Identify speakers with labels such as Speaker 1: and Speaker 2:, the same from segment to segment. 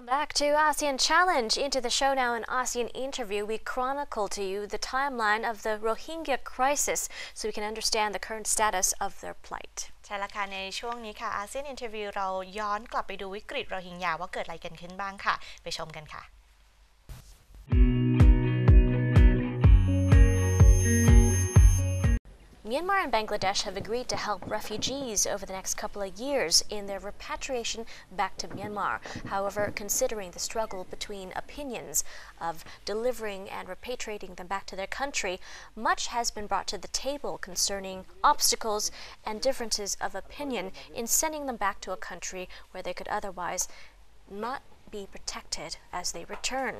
Speaker 1: Back to ASEAN Challenge. Into the show now, an ASEAN interview. We chronicle to you the timeline of the Rohingya crisis so we can understand the current status of their plight.
Speaker 2: ใช่ละค่ะในช่วงนี้ค่ะ ASEAN Interview เราย้อนกลับไปดูวิกฤตโรฮิงญาว่าเกิดอะไรกันขึ้นบ้างค่ะไปชมกันค่ะ
Speaker 1: Myanmar and Bangladesh have agreed to help refugees over the next couple of years in their repatriation back to Myanmar. However, considering the struggle between opinions of delivering and repatriating them back to their country, much has been brought to the table concerning obstacles and differences of opinion in sending them back to a country where they could otherwise not be protected as they return.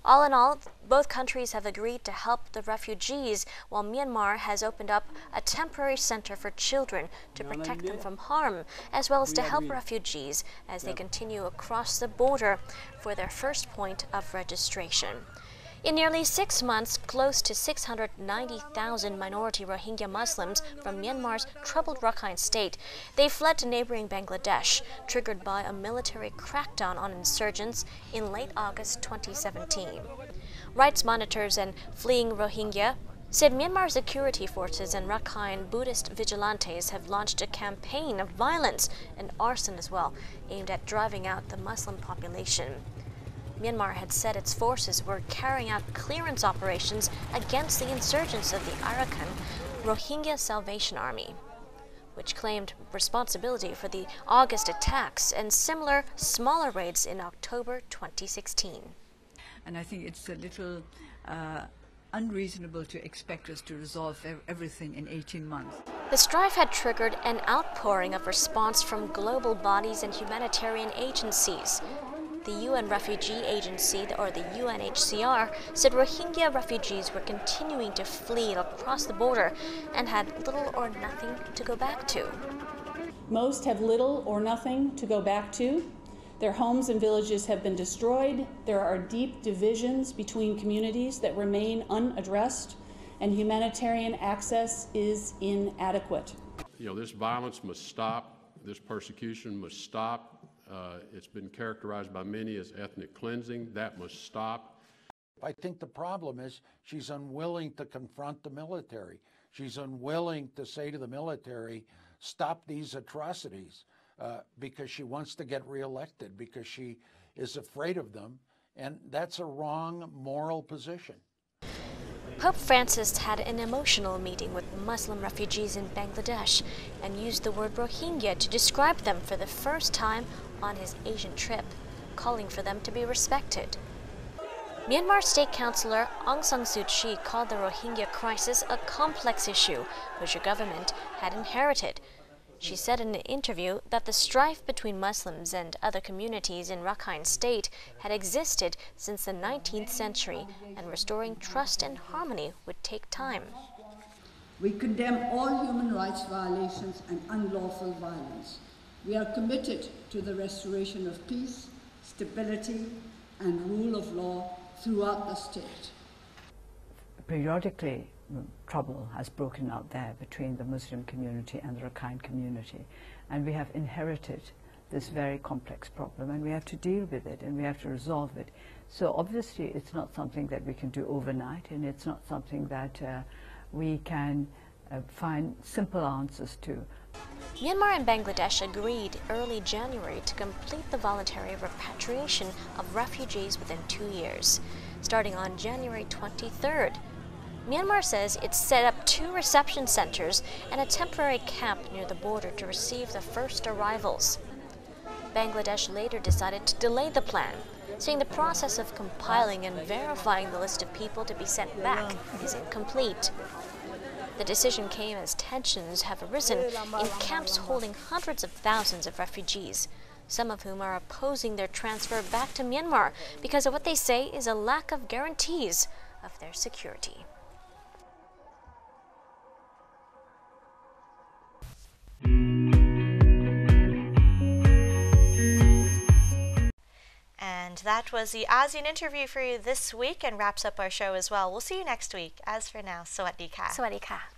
Speaker 1: All in all, both countries have agreed to help the refugees, while Myanmar has opened up a temporary center for children to protect them from harm, as well as to help refugees as they continue across the border for their first point of registration. In nearly 6 months, close to 690,000 minority Rohingya Muslims from Myanmar's troubled Rakhine state, they fled to neighboring Bangladesh, triggered by a military crackdown on insurgents in late August 2017. Rights monitors and fleeing Rohingya said Myanmar security forces and Rakhine Buddhist vigilantes have launched a campaign of violence and arson as well, aimed at driving out the Muslim population. Myanmar had said its forces were carrying out clearance operations against the insurgents of the Arakan Rohingya Salvation Army, which claimed responsibility for the August attacks and similar smaller raids in October 2016.
Speaker 3: And I think it's a little unreasonable to expect us to resolve everything in 18 months.
Speaker 1: The strife had triggered an outpouring of response from global bodies and humanitarian agencies. The UN Refugee Agency, or the UNHCR, said Rohingya refugees were continuing to flee across the border and had little or nothing to go back to.
Speaker 4: Most have little or nothing to go back to. Their homes and villages have been destroyed. There are deep divisions between communities that remain unaddressed, and humanitarian access is inadequate.
Speaker 5: This violence must stop. This persecution must stop. It's been characterized by many as ethnic cleansing. That must stop.
Speaker 6: I think the problem is she's unwilling to confront the military. She's unwilling to say to the military, stop these atrocities, because she wants to get reelected, because she is afraid of them, and that's a wrong moral position.
Speaker 1: Pope Francis had an emotional meeting with Muslim refugees in Bangladesh and used the word Rohingya to describe them for the first time on his Asian trip, calling for them to be respected. Myanmar State Councillor Aung San Suu Kyi called the Rohingya crisis a complex issue which her government had inherited. She said in an interview that the strife between Muslims and other communities in Rakhine State had existed since the 19th century, and restoring trust and harmony would take time.
Speaker 7: We condemn all human rights violations and unlawful violence. We are committed to the restoration of peace, stability, and rule of law throughout the state.
Speaker 3: Periodically, trouble has broken out there between the Muslim community and the Rakhine community, and we have inherited this very complex problem, and we have to deal with it and we have to resolve it. So obviously it's not something that we can do overnight, and it's not something that we can find simple answers to.
Speaker 1: Myanmar and Bangladesh agreed early January to complete the voluntary repatriation of refugees within 2 years, starting on January 23rd. Myanmar says it set up 2 reception centers and a temporary camp near the border to receive the first arrivals. Bangladesh later decided to delay the plan, saying the process of compiling and verifying the list of people to be sent back is incomplete. The decision came as tensions have arisen in camps holding hundreds of thousands of refugees, some of whom are opposing their transfer back to Myanmar because of what they say is a lack of guarantees of their security.
Speaker 2: And that was the ASEAN interview for you this week and wraps up our show as well. We'll see you next week. As for now, สวัสดีค่ะ